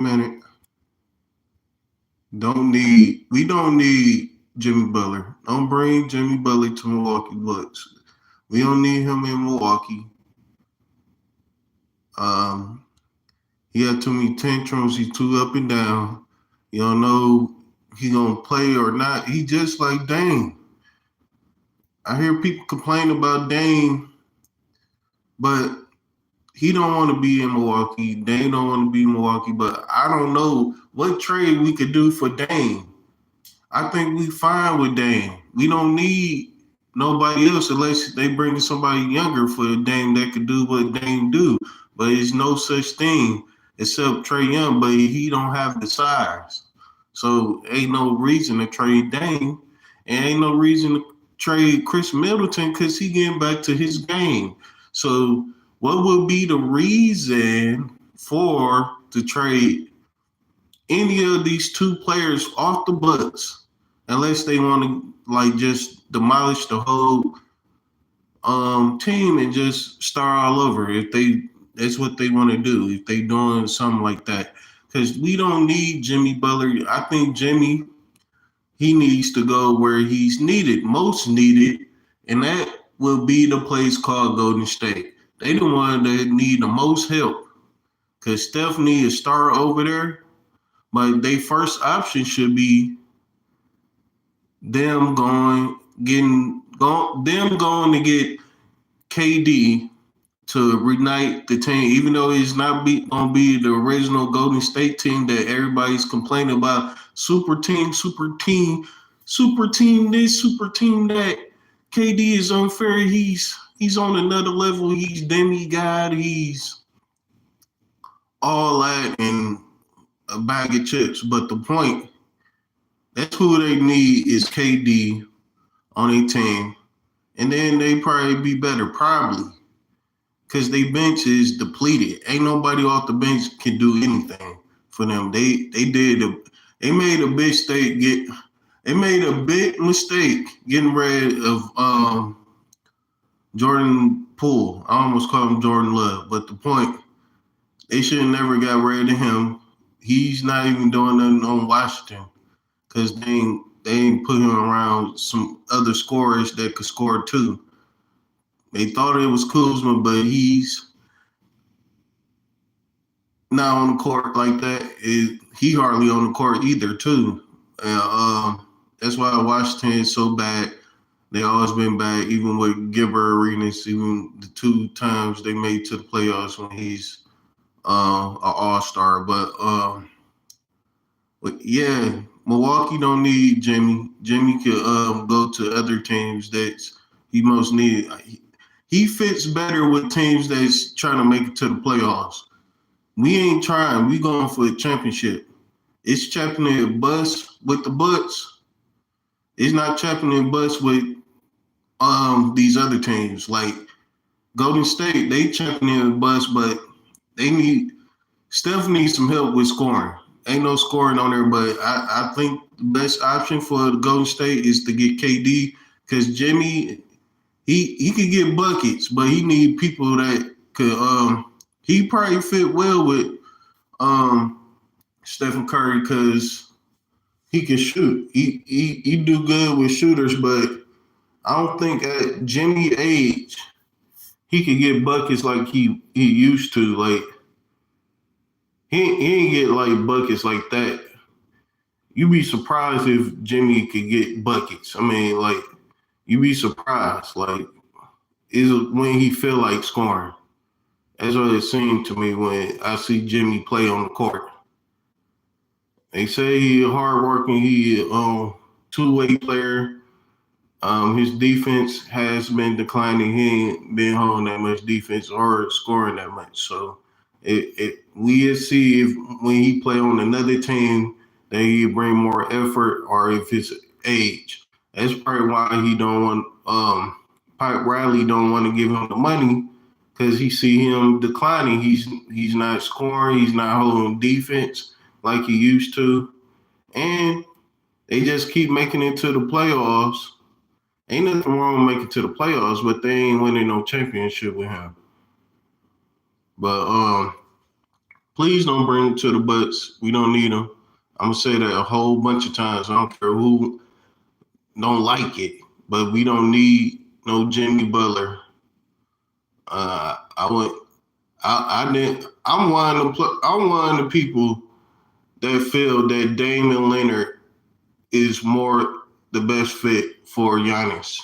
Man, we don't need Jimmy Butler. Don't bring Jimmy Butler to Milwaukee Bucks. We don't need him in Milwaukee. Um, he had too many tantrums. He's too up and down. You don't know he gonna play or not. He just like Dame. I hear people complain about Dame, but he don't want to be in Milwaukee. Dame don't want to be in Milwaukee. But I don't know what trade we could do for Dame. I think we fine with Dame. We don't need nobody else unless they bring somebody younger for Dame that could do what Dame do. But it's no such thing except Trey Young, but he don't have the size. So ain't no reason to trade Dame, and ain't no reason to trade Chris Middleton because he getting back to his game. So what would be the reason for to trade any of these two players off the Bucks unless they want to like just demolish the whole team and just start all over if they that's what they want to do if they doing something like that because we don't need Jimmy Butler. I think Jimmy he needs to go where he's needed, most needed, and that will be the place called Golden State. They the one that need the most help because Steph needs a star over there, but their first option should be them going them going to get KD to reunite the team, even though it's not gonna be the original Golden State team that everybody's complaining about. Super team this, super team that. KD is unfair. He's on another level. He's demigod. He's all that and a bag of chips. But the point, that's who they need is KD on a team, and then they probably be better, probably, because they bench is depleted. Ain't nobody off the bench can do anything for them. They made a big mistake getting rid of Jordan Poole. I almost called him Jordan Love, but the point they should have never got rid of him. He's not even doing nothing on Washington because they ain't put him around some other scorers that could score too. They thought it was Kuzma, but he's not on the court like that. He hardly on the court either too. That's why Washington is so bad. They always been bad, even with Gilbert Arenas, even the two times they made to the playoffs when he's an all-star. But yeah, Milwaukee don't need Jimmy. Jimmy could go to other teams that he most needed. He fits better with teams that's trying to make it to the playoffs. We ain't trying. We going for a championship. It's championing bus with the Bucks. It's not championing bus with these other teams. Like Golden State, they championing bus, but they need Steph needs some help with scoring. Ain't no scoring on there, but I think the best option for the Golden State is to get KD because Jimmy he could get buckets, but he need people that could he probably fit well with Stephen Curry because he can shoot. He do good with shooters, but I don't think at Jimmy age he could get buckets like he used to. Like he ain't get like buckets like that. You'd be surprised if Jimmy could get buckets. I mean, like you'd be surprised. Like is when he feel like scoring. That's what it seemed to me when I see Jimmy play on the court. They say he hardworking. He two-way player. His defense has been declining. He ain't been holding that much defense or scoring that much. So we'll see if when he play on another team that he bring more effort or if it's age. That's probably why he don't want Pipe Riley don't want to give him the money because he see him declining. He's not scoring. He's not holding defense like he used to, and they just keep making it to the playoffs. Ain't nothing wrong with making it to the playoffs, but they ain't winning no championship with him. But Please don't bring him to the Bucks. We don't need him. I'm gonna say that a whole bunch of times. I don't care who don't like it, but we don't need no Jimmy Butler. I would. I didn't. I'm one of the people that feel that Damian Leonard is more the best fit for Giannis.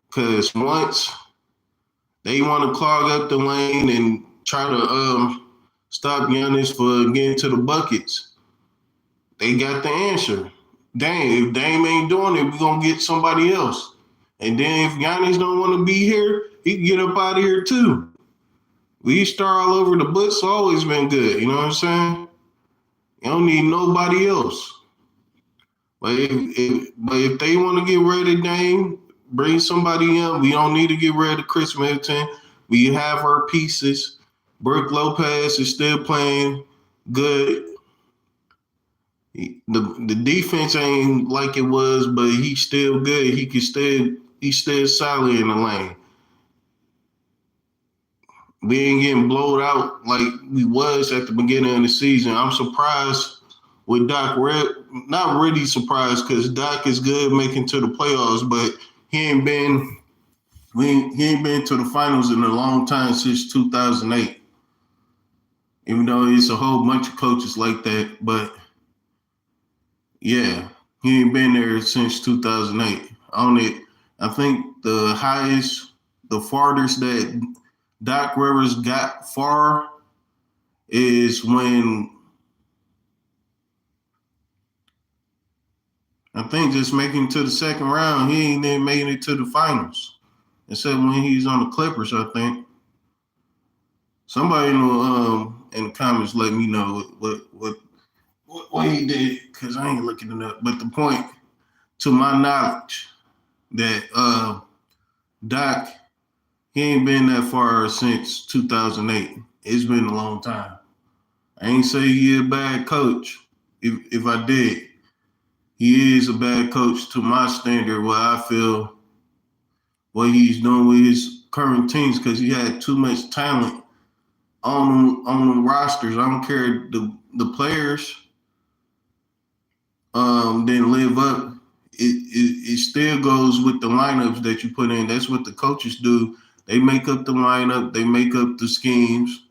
Because once they want to clog up the lane and try to stop Giannis for getting to the buckets, they got the answer. Dang, if Dame ain't doing it, we're going to get somebody else. And then if Giannis don't want to be here, he can get up out of here too. We star all over the Bucks always been good. You know what I'm saying? You don't need nobody else. But if they want to get rid of Dame, bring somebody in. We don't need to get rid of Chris Middleton. We have our pieces. Brook Lopez is still playing good. The defense ain't like it was, but he's still good. He's still solid in the lane. We ain't getting blowed out like we was at the beginning of the season. I'm surprised with Doc. Not really surprised because Doc is good making to the playoffs, but he ain't been to the finals in a long time since 2008. Even though it's a whole bunch of coaches like that, but yeah, he ain't been there since 2008. I think the farthest that Doc Rivers got far is when I think just making it to the second round. He ain't even making it to the finals, except when he's on the Clippers. I think somebody in the comments let me know what he did because I ain't looking it up. But the point, to my knowledge, that Doc, he ain't been that far since 2008. It's been a long time. I ain't say he a bad coach. If I did, he is a bad coach to my standard. What I feel, what he's doing with his current teams, because he had too much talent on the rosters. I don't care the players didn't live up. It still goes with the lineups that you put in. That's what the coaches do. They make up the lineup. They make up the schemes.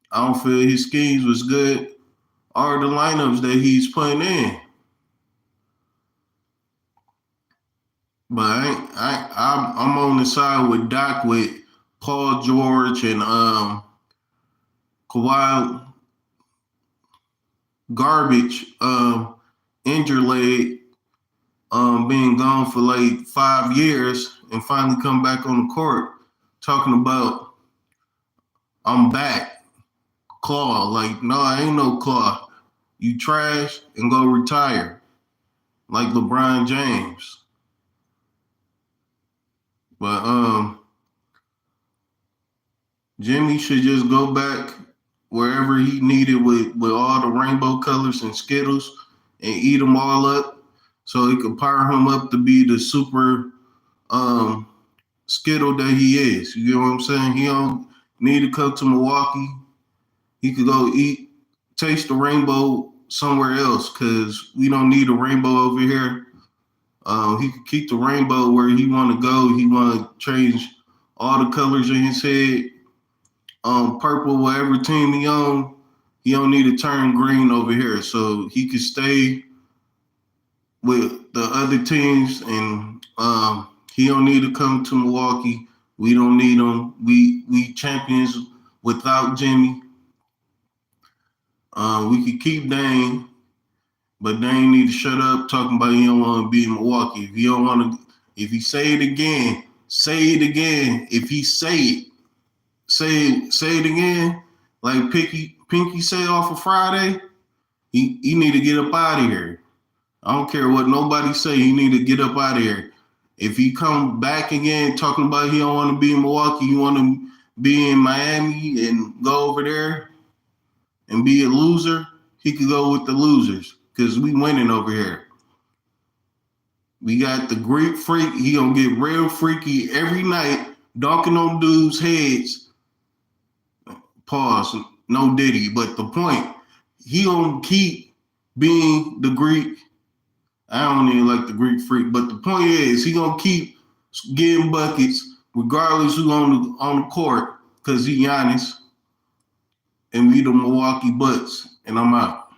I don't feel his schemes was good or the lineups that he's putting in. But I'm on the side with Doc with Paul George and Kawhi garbage injured leg being gone for like 5 years and finally come back on the court talking about I'm back. Claw. Like, no, I ain't no Claw. You trash and go retire. Like LeBron James. But Jimmy should just go back wherever he needed with all the rainbow colors and Skittles and eat them all up so he could power him up to be the super Skittle that he is. You get what I'm saying? He don't need to come to Milwaukee. He could go taste the rainbow somewhere else because we don't need a rainbow over here. He could keep the rainbow where he want to go. He want to change all the colors in his head. Purple, whatever team he on, he don't need to turn green over here. So he could stay with the other teams and he don't need to come to Milwaukee. We don't need him. We champions without Jimmy. We could keep Dame, but Dame need to shut up talking about he don't want to be in Milwaukee. If he don't want to, if he say it again, say it again. If he say it, say it again. Like Pinky say off of Friday, he need to get up out of here. I don't care what nobody say. He need to get up out of here. If he come back again talking about he don't want to be in Milwaukee, he want to be in Miami and go over there and be a loser, he could go with the losers because we winning over here. We got the Greek freak. He gonna get real freaky every night, dunking on dudes' heads. Pause. no Diddy. But the point, he gonna keep being the Greek. I don't even like the Greek freak, but the point is he gonna keep getting buckets regardless who on the court because he Giannis and we the Milwaukee Bucks. And I'm out.